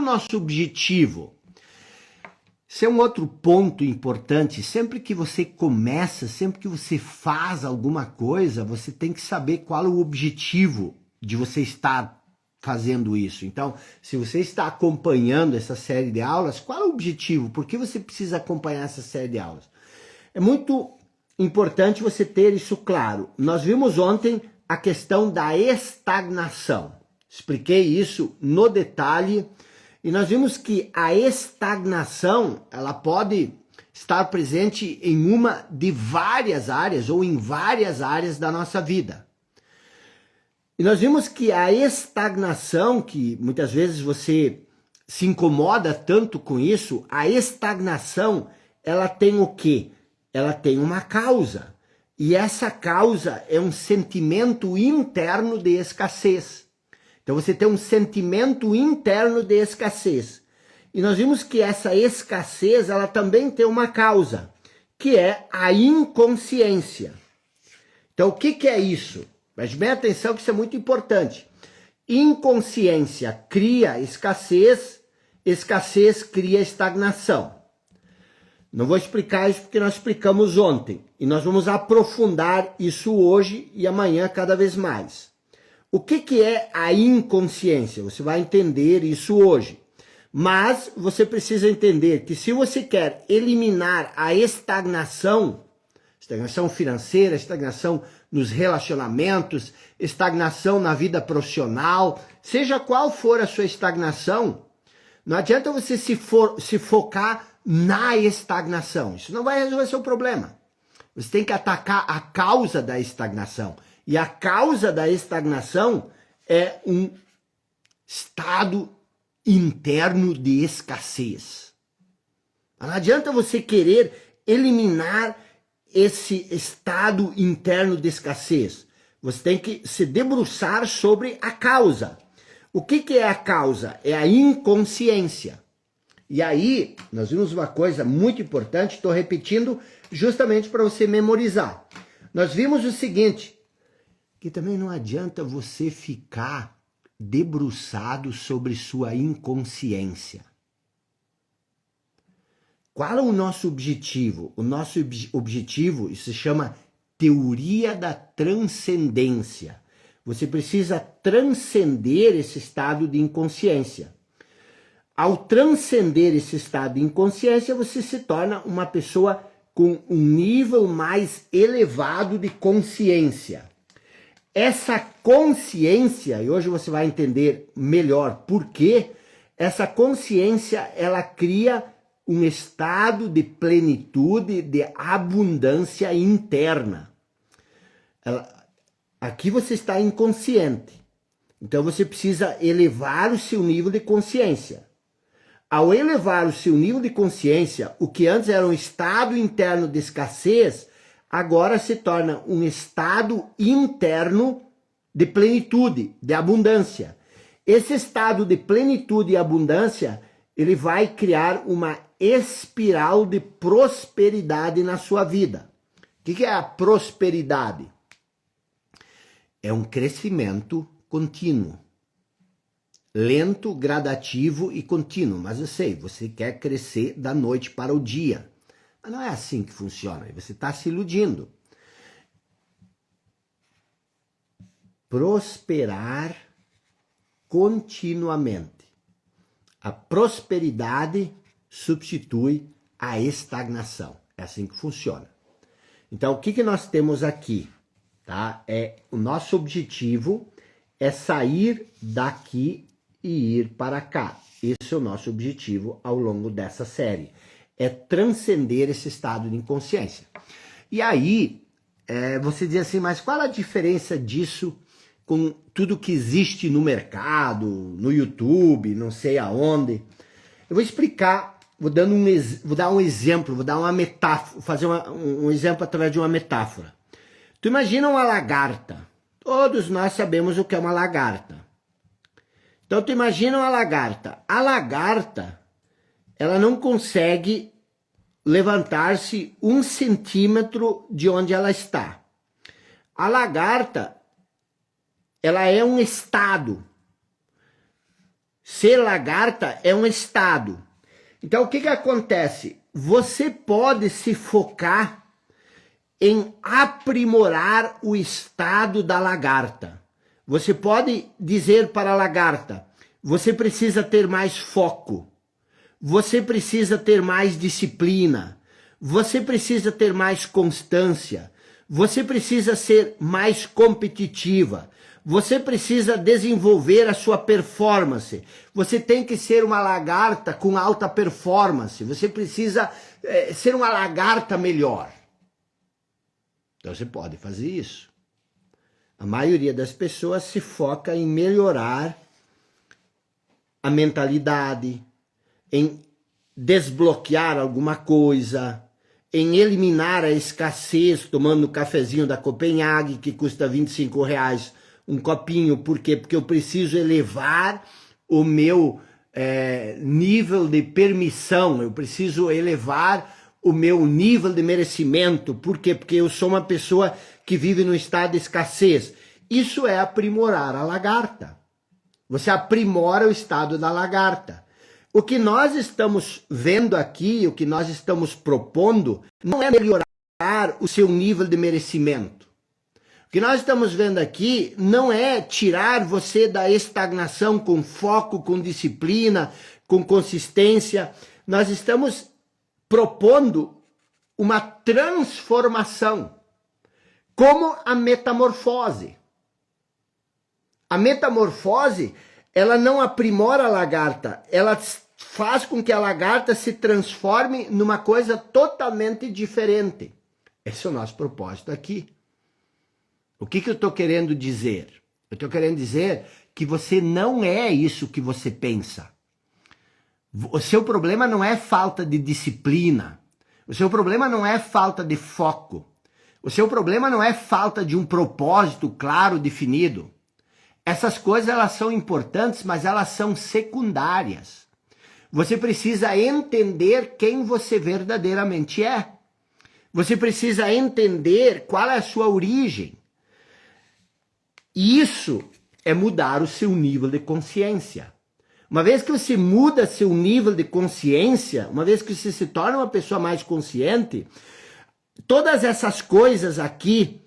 o nosso objetivo? Esse é um outro ponto importante. Sempre que você começa, sempre que você faz alguma coisa, você tem que saber qual é o objetivo de você estar fazendo isso. Então, se você está acompanhando essa série de aulas, qual é o objetivo? Por que você precisa acompanhar essa série de aulas? É muito importante você ter isso claro. Nós vimos ontem a questão da estagnação. Expliquei isso no detalhe. E nós vimos que a estagnação, ela pode estar presente em uma de várias áreas ou em várias áreas da nossa vida. E nós vimos que a estagnação, que muitas vezes você se incomoda tanto com isso, a estagnação, ela tem o quê? Ela tem uma causa. E essa causa é um sentimento interno de escassez. Então você tem um sentimento interno de escassez. E nós vimos que essa escassez, ela também tem uma causa, que é a inconsciência. Então o que é isso? Preste bem atenção que isso é muito importante. Inconsciência cria escassez, escassez cria estagnação. Não vou explicar isso porque nós explicamos ontem. E nós vamos aprofundar isso hoje e amanhã cada vez mais. O que é a inconsciência? Você vai entender isso hoje. Mas você precisa entender que se você quer eliminar a estagnação financeira, estagnação nos relacionamentos, estagnação na vida profissional, seja qual for a sua estagnação, não adianta você se focar na estagnação. Isso não vai resolver seu problema. Você tem que atacar a causa da estagnação. E a causa da estagnação é um estado interno de escassez. Não adianta você querer eliminar esse estado interno de escassez. Você tem que se debruçar sobre a causa. O que é a causa? É a inconsciência. E aí, nós vimos uma coisa muito importante, estou repetindo justamente para você memorizar. Nós vimos o seguinte, que também não adianta você ficar debruçado sobre sua inconsciência. Qual é o nosso objetivo? O nosso objetivo, isso se chama teoria da transcendência. Você precisa transcender esse estado de inconsciência. Ao transcender esse estado de inconsciência, você se torna uma pessoa com um nível mais elevado de consciência. Essa consciência, e hoje você vai entender melhor por quê, essa consciência, ela cria um estado de plenitude, de abundância interna. Aqui você está inconsciente. Então você precisa elevar o seu nível de consciência. Ao elevar o seu nível de consciência, o que antes era um estado interno de escassez, agora se torna um estado interno de plenitude, de abundância. Esse estado de plenitude e abundância, ele vai criar uma espiral de prosperidade na sua vida. O que é a prosperidade? É um crescimento contínuo. Lento, gradativo e contínuo. Mas eu sei, você quer crescer da noite para o dia. Mas não é assim que funciona, você está se iludindo. Prosperar continuamente. A prosperidade substitui a estagnação. É assim que funciona. Então, o que nós temos aqui? Tá? O nosso objetivo é sair daqui e ir para cá. Esse é o nosso objetivo ao longo dessa série. É transcender esse estado de inconsciência. E aí, você diz assim, mas qual a diferença disso com tudo que existe no mercado, no YouTube, não sei aonde? Eu vou explicar, vou dar um exemplo, vou dar uma metáfora, fazer um exemplo através de uma metáfora. Tu imagina uma lagarta. Todos nós sabemos o que é uma lagarta. Então tu imagina uma lagarta. A lagarta, ela não consegue levantar-se 1 centímetro de onde ela está. A lagarta, ela é um estado. Ser lagarta é um estado. Então, o que acontece? Você pode se focar em aprimorar o estado da lagarta. Você pode dizer para a lagarta, você precisa ter mais foco, você precisa ter mais disciplina, você precisa ter mais constância, você precisa ser mais competitiva, você precisa desenvolver a sua performance, você tem que ser uma lagarta com alta performance, você precisa ser uma lagarta melhor. Então você pode fazer isso. A maioria das pessoas se foca em melhorar a mentalidade, em desbloquear alguma coisa, em eliminar a escassez, tomando o cafezinho da Copenhague, que custa R$25 um copinho. Por quê? Porque eu preciso elevar o meu nível de permissão, eu preciso elevar o meu nível de merecimento. Por quê? Porque eu sou uma pessoa que vive no estado de escassez. Isso é aprimorar a lagarta. Você aprimora o estado da lagarta. O que nós estamos vendo aqui, o que nós estamos propondo, não é melhorar o seu nível de merecimento. O que nós estamos vendo aqui não é tirar você da estagnação com foco, com disciplina, com consistência. Nós estamos propondo uma transformação, como a metamorfose. A metamorfose, ela não aprimora a lagarta, ela faz com que a lagarta se transforme numa coisa totalmente diferente. Esse é o nosso propósito aqui. O que eu estou querendo dizer? Eu estou querendo dizer que você não é isso que você pensa. O seu problema não é falta de disciplina. O seu problema não é falta de foco. O seu problema não é falta de um propósito claro, definido. Essas coisas, elas são importantes, mas elas são secundárias. Você precisa entender quem você verdadeiramente é. Você precisa entender qual é a sua origem. E isso é mudar o seu nível de consciência. Uma vez que você muda seu nível de consciência, uma vez que você se torna uma pessoa mais consciente, todas essas coisas aqui,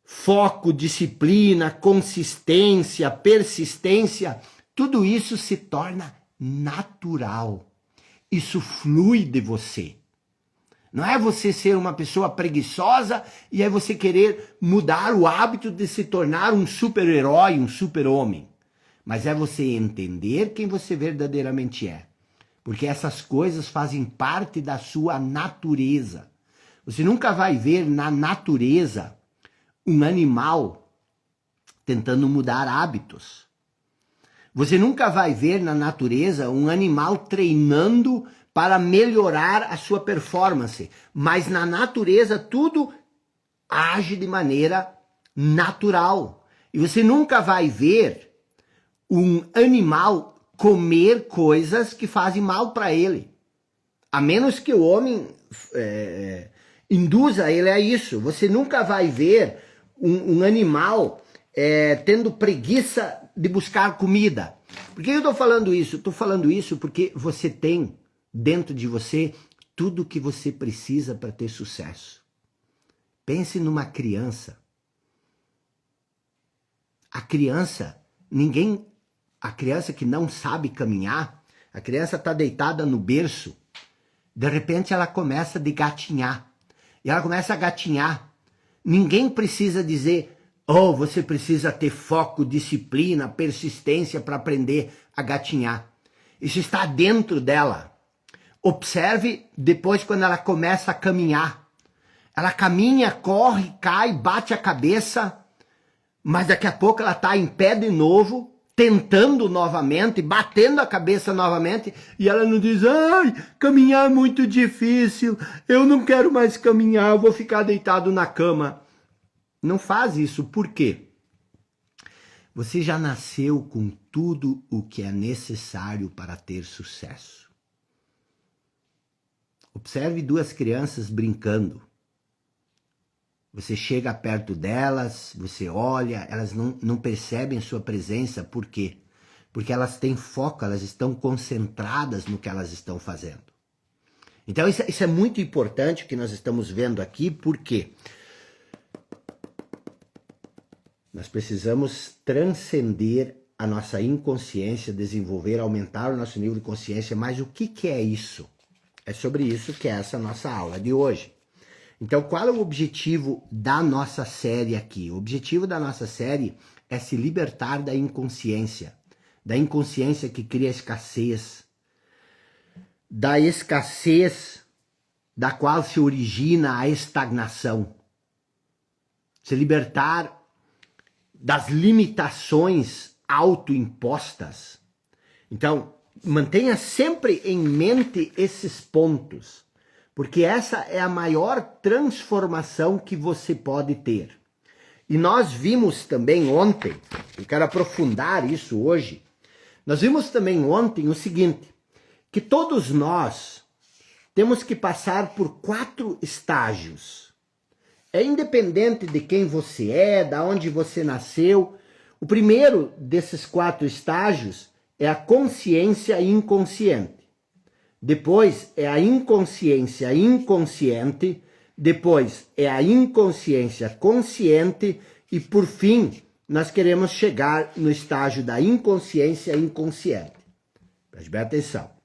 foco, disciplina, consistência, persistência, tudo isso se torna natural. Isso flui de você. Não é você ser uma pessoa preguiçosa e é você querer mudar o hábito de se tornar um super-herói, um super-homem. Mas é você entender quem você verdadeiramente é. Porque essas coisas fazem parte da sua natureza. Você nunca vai ver na natureza um animal tentando mudar hábitos. Você nunca vai ver na natureza um animal treinando para melhorar a sua performance. Mas na natureza tudo age de maneira natural. E você nunca vai ver um animal comer coisas que fazem mal para ele. A menos que o homem induza ele a isso. Você nunca vai ver um animal tendo preguiça de buscar comida. Por que eu estou falando isso? Estou falando isso porque você tem dentro de você tudo o que você precisa para ter sucesso. Pense numa criança. A criança que não sabe caminhar, a criança está deitada no berço, de repente ela começa a gatinhar. E ela começa a gatinhar. Ninguém precisa dizer, oh, você precisa ter foco, disciplina, persistência para aprender a gatinhar. Isso está dentro dela. Observe depois quando ela começa a caminhar. Ela caminha, corre, cai, bate a cabeça, mas daqui a pouco ela está em pé de novo, tentando novamente, batendo a cabeça novamente, e ela não diz, ai, caminhar é muito difícil, eu não quero mais caminhar, eu vou ficar deitado na cama. Não faz isso, por quê? Você já nasceu com tudo o que é necessário para ter sucesso. Observe duas crianças brincando. Você chega perto delas, você olha, elas não percebem sua presença, por quê? porque elas têm foco, elas estão concentradas no que elas estão fazendo. Então isso é muito importante o que nós estamos vendo aqui, porque nós precisamos transcender a nossa inconsciência, desenvolver, aumentar o nosso nível de consciência. Mas o que é isso? É sobre isso que é essa nossa aula de hoje. Então, qual é o objetivo da nossa série aqui? O objetivo da nossa série é se libertar da inconsciência que cria escassez, da escassez da qual se origina a estagnação, se libertar das limitações autoimpostas. Então, mantenha sempre em mente esses pontos, porque essa é a maior transformação que você pode ter. E nós vimos também ontem, eu quero aprofundar isso hoje, nós vimos também ontem o seguinte, que todos nós temos que passar por 4 estágios. É independente de quem você é, de onde você nasceu. O primeiro desses 4 estágios é a consciência inconsciente. Depois é a inconsciência inconsciente. Depois é a inconsciência consciente. E por fim, nós queremos chegar no estágio da inconsciência inconsciente. Preste bem atenção.